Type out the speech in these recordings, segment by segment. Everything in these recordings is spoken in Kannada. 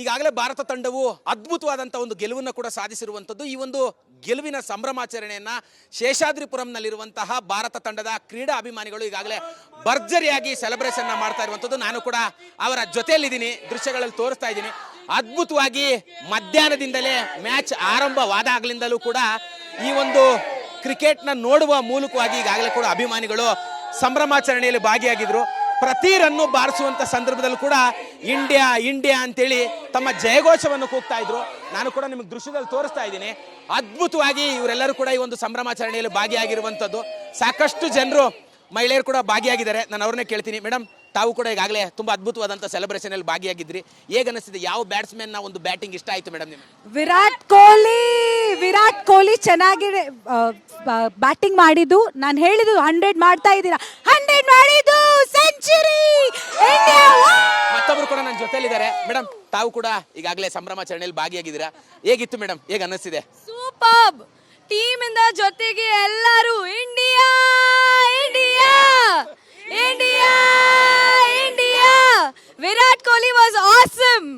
ಈಗಾಗಲೇ ಭಾರತ ತಂಡವು ಅದ್ಭುತವಾದಂಥ ಒಂದು ಗೆಲುವನ್ನು ಕೂಡ ಸಾಧಿಸಿರುವಂಥದ್ದು. ಈ ಒಂದು ಗೆಲುವಿನ ಸಂಭ್ರಮಾಚರಣೆಯನ್ನ ಶೇಷಾದ್ರಿಪುರಂನಲ್ಲಿರುವಂತಹ ಭಾರತ ತಂಡದ ಕ್ರೀಡಾ ಅಭಿಮಾನಿಗಳು ಈಗಾಗಲೇ ಭರ್ಜರಿಯಾಗಿ ಸೆಲೆಬ್ರೇಷನ್ ಮಾಡ್ತಾ ಇರುವಂಥದ್ದು. ನಾನು ಕೂಡ ಅವರ ಜೊತೆಯಲ್ಲಿದ್ದೀನಿ, ದೃಶ್ಯಗಳಲ್ಲಿ ತೋರಿಸ್ತಾ ಇದ್ದೀನಿ. ಅದ್ಭುತವಾಗಿ ಮಧ್ಯಾಹ್ನದಿಂದಲೇ ಮ್ಯಾಚ್ ಆರಂಭವಾದಾಗಲಿಂದಲೂ ಕೂಡ ಈ ಒಂದು ಕ್ರಿಕೆಟ್ನ ನೋಡುವ ಮೂಲಕವಾಗಿ ಈಗಾಗಲೇ ಕೂಡ ಅಭಿಮಾನಿಗಳು ಸಂಭ್ರಮಾಚರಣೆಯಲ್ಲಿ ಭಾಗಿಯಾಗಿದ್ರು. ಪ್ರತಿ ರನ್ನು ಬಾರಿಸುವಂತ ಸಂದರ್ಭದಲ್ಲೂ ಕೂಡ ಇಂಡಿಯಾ ಇಂಡಿಯಾ ಅಂತೇಳಿ ತಮ್ಮ ಜಯಘೋಷವನ್ನು ಕೂಗ್ತಾ ಇದ್ರು. ನಾನು ಕೂಡ ನಿಮಗೆ ದೃಶ್ಯದಲ್ಲಿ ತೋರಿಸ್ತಾ ಇದ್ದೀನಿ. ಅದ್ಭುತವಾಗಿ ಇವರೆಲ್ಲರೂ ಕೂಡ ಈ ಒಂದು ಸಂಭ್ರಮಾಚರಣೆಯಲ್ಲಿ ಭಾಗಿಯಾಗಿರುವಂಥದ್ದು. ಸಾಕಷ್ಟು ಜನರು ಮಹಿಳೆಯರು ಕೂಡ ಭಾಗಿಯಾಗಿದ್ದಾರೆ. ನಾನು ಅವ್ರನ್ನೇ ಕೇಳ್ತೀನಿ, ಮೇಡಮ್ ತಾವು ಕೂಡ ಈಗಾಗಲೇ ತುಂಬಾ ಅದ್ಭುತವಾದಂಥ ಸೆಲೆಬ್ರೇಷನ್ ಅಲ್ಲಿ ಭಾಗಿಯಾಗಿದ್ರಿ. ಹೇಗೆ ಅನಿಸ್ತಿದೆ? ಯಾವ ಬ್ಯಾಟ್ಸ್ಮನ್ ನ ಒಂದು ಬ್ಯಾಟಿಂಗ್ ಇಷ್ಟ ಆಯ್ತು ಮೇಡಮ್ ನಿಮಗೆ? ವಿರಾಟ್ ಕೊಹ್ಲಿ ಚೆನ್ನಾಗಿ ಬ್ಯಾಟಿಂಗ್ ಮಾಡಿದ್ದು. ನಾನು ಹೇಳಿದ್ದು 100 ಮಾಡ್ತಾ ಇದ್ದೀರಾ, 100 ಮಾಡಿದ್ದು, ಸೆಂಚುರಿ ಇಂಡಿಯಾ. ಮತ್ತೊಬ್ರು ಕೂಡ ನನ್ನ ಜೊತೆಲಿದ್ದಾರೆ. ಮೇಡಮ್ ತಾವು ಕೂಡ ಈಗಾಗಲೇ ಸಂಭ್ರಮಾಚರಣೆಯಲ್ಲಿ ಭಾಗಿಯಾಗಿದ್ದೀರಾ. ಹೇಗಿತ್ತು ಮೇಡಮ್? ಹೇಗೆ ಅನ್ನಿಸ್ತಿದೆ? ಸೂಪರ್ ಟೀಮ್ ಇಂದ ಜೊತೆಗೆ ಎಲ್ಲರೂ India India India India. Virat Kohli was awesome.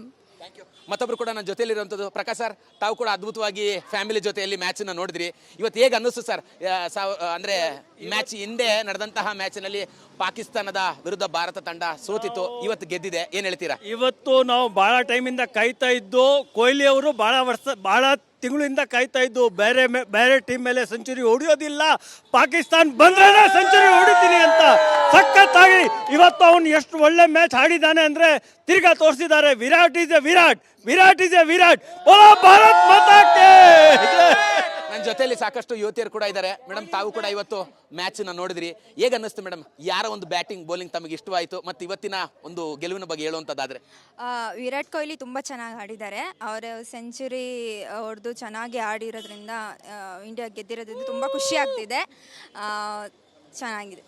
ಮತ್ತೊಬ್ರು ಕೂಡ ನನ್ನ ಜೊತೆಲಿರುವಂಥದ್ದು ಪ್ರಕಾಶ್ ಸರ್, ತಾವು ಕೂಡ ಅದ್ಭುತವಾಗಿ ಫ್ಯಾಮಿಲಿ ಜೊತೆಯಲ್ಲಿ ಮ್ಯಾಚ್ ನ ನೋಡಿದ್ರಿ. ಇವತ್ತು ಹೇಗೆ ಅನ್ನಿಸ್ತು ಸರ್? ಅಂದ್ರೆ ಮ್ಯಾಚ್ ಹಿಂದೆ ನಡೆದಂತಹ ಮ್ಯಾಚ್ನಲ್ಲಿ ಪಾಕಿಸ್ತಾನದ ವಿರುದ್ಧ ಭಾರತ ತಂಡ ಸೋತಿತ್ತು, ಇವತ್ತು ಗೆದ್ದಿದೆ, ಏನ್ ಹೇಳ್ತೀರಾ? ಇವತ್ತು ನಾವು ಬಹಳ ಟೈಮಿಂದ ಕಾಯ್ತಾ ಇದ್ದು, ಕೊಹ್ಲಿ ಅವರು ಬಹಳ ತಿಂಗಳಿಂದ ಕಾಯ್ತಾ ಇದ್ದು, ಬೇರೆ ಟೀಮ್ ಮೇಲೆ ಸೆಂಚುರಿ ಹೊಡೆಯೋದಿಲ್ಲ, ಪಾಕಿಸ್ತಾನ್ ಬಂದ್ರೆ ಸೆಂಚುರಿ ಹೊಡಿತೀನಿ ಅಂತ ಸಖತ್ತಾಗಿ ಇವತ್ತು ಅವನು ಎಷ್ಟು ಒಳ್ಳೆ ಮ್ಯಾಚ್ ಆಡಿದ್ದಾನೆ ಅಂದ್ರೆ ತಿರ್ಗಾ ತೋರಿಸಿದ್ದಾರೆ. Virat is a Virat, Virat is a Virat. Bharat ಮಾತಾಕ್ಕೆ. ನನ್ನ ಜೊತೆಯಲ್ಲಿ ಸಾಕಷ್ಟು ಯುವತಿಯರು ಕೂಡ ಇದ್ದಾರೆ. ಮೇಡಮ್ ತಾವು ಕೂಡ ಇವತ್ತು ಮ್ಯಾಚ್ ನ ನೋಡಿದ್ರಿ, ಹೇಗೆ ಅನ್ನಿಸ್ತು ಮೇಡಮ್? ಯಾರ ಒಂದು ಬ್ಯಾಟಿಂಗ್ ಬೌಲಿಂಗ್ ತಮಗೆ ಇಷ್ಟವಾಯಿತು? ಮತ್ತು ಇವತ್ತಿನ ಒಂದು ಗೆಲುವಿನ ಬಗ್ಗೆ ಹೇಳುವಂಥದ್ದಾದ್ರೆ? ವಿರಾಟ್ ಕೊಹ್ಲಿ ತುಂಬ ಚೆನ್ನಾಗಿ ಆಡಿದ್ದಾರೆ. ಅವರು ಸೆಂಚುರಿ ಹೊಡೆದು ಚೆನ್ನಾಗಿ ಆಡಿರೋದ್ರಿಂದ ಇಂಡಿಯಾ ಗೆದ್ದಿರೋದ್ರಿಂದ ತುಂಬ ಖುಷಿ ಆಗ್ತಿದೆ. ಚೆನ್ನಾಗಿದೆ.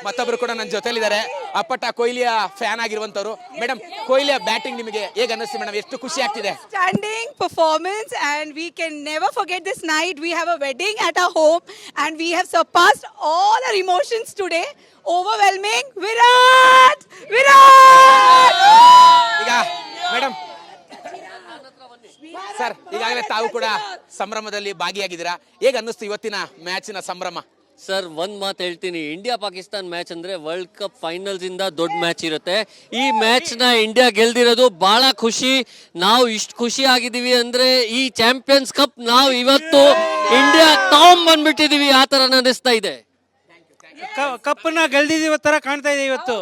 ಮತ್ತೊಬ್ರು ಕೂಡ ನನ್ನ ಜೊತೆಲಿದ್ದಾರೆ, ಅಪ್ಪಟ ಕೊಹ್ಲಿಯ ಫ್ಯಾನ್ ಆಗಿರುವಂತವ್ರು. ಮೇಡಮ್ ಕೊಹ್ಲಿಯ ಬ್ಯಾಟಿಂಗ್ ನಿಮಗೆ ಹೇಗೆ ಅನ್ನಿಸ್ತು ಮೇಡಮ್? ಎಷ್ಟು ಖುಷಿ ಆಗ್ತಿದೆ? Standing performance, and we can never forget this night. We have a wedding at our home and we have surpassed all our emotions today. Overwhelming. Virat! Virat! ಈಗ ಮೇಡಮ್ ಸರ್, ಈಗಾಗಲೇ ತಾವು ಕೂಡ ಸಂಭ್ರಮದಲ್ಲಿ ಭಾಗಿಯಾಗಿದ್ದೀರಾ. ಹೇಗೆ ಅನ್ನಿಸ್ತು ಇವತ್ತಿನ ಮ್ಯಾಚಿನ ಸಂಭ್ರಮ? ಸರ್, ಒಂದ್ ಮಾತು ಹೇಳ್ತೀನಿ, ಇಂಡಿಯಾ ಪಾಕಿಸ್ತಾನ್ ಮ್ಯಾಚ್ ಅಂದ್ರೆ ವರ್ಲ್ಡ್ ಕಪ್ ಫೈನಲ್ಸ್ ಇಂದ ದೊಡ್ಡ ಮ್ಯಾಚ್ ಇರುತ್ತೆ. ಈ ಮ್ಯಾಚ್ ನ ಇಂಡಿಯಾ ಗೆಲ್ದಿರೋದು ಬಹಳ ಖುಷಿ. ನಾವು ಇಷ್ಟು ಖುಷಿ ಆಗಿದೀವಿ ಅಂದ್ರೆ ಈ ಚಾಂಪಿಯನ್ಸ್ ಕಪ್ ನಾವು ಇವತ್ತು ಇಂಡಿಯಾ ತಗೊಂಡ್ಬಂದ್ಬಿಟ್ಟಿದೀವಿ, ಆ ತರ ಅನ್ನಿಸ್ತಾ ಇದೆ. ಕಪ್ಪನ್ನ ಗೆಲ್ದಿದ್ದೀವಿ ತರ ಕಾಣ್ತಾ ಇದೆ ಇವತ್ತು.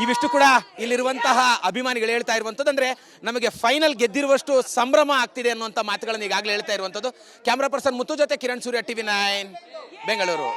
ಇವಿಷ್ಟು ಕೂಡ ಇಲ್ಲಿರುವಂತಹ ಅಭಿಮಾನಿಗಳು ಹೇಳ್ತಾ ಇರುವಂತದ್ದು, ಅಂದ್ರೆ ನಮಗೆ ಫೈನಲ್ ಗೆದ್ದಿರುವಷ್ಟು ಸಂಭ್ರಮ ಆಗ್ತಿದೆ ಅನ್ನುವಂತ ಮಾತುಗಳನ್ನು ಈಗಾಗಲೇ ಹೇಳ್ತಾ ಇರುವಂತದ್ದು. ಕ್ಯಾಮ್ರಾ ಪರ್ಸನ್ ಮುತ್ತು ಜೊತೆ ಕಿರಣ್ ಸೂರ್ಯ, TV9 ಬೆಂಗಳೂರು.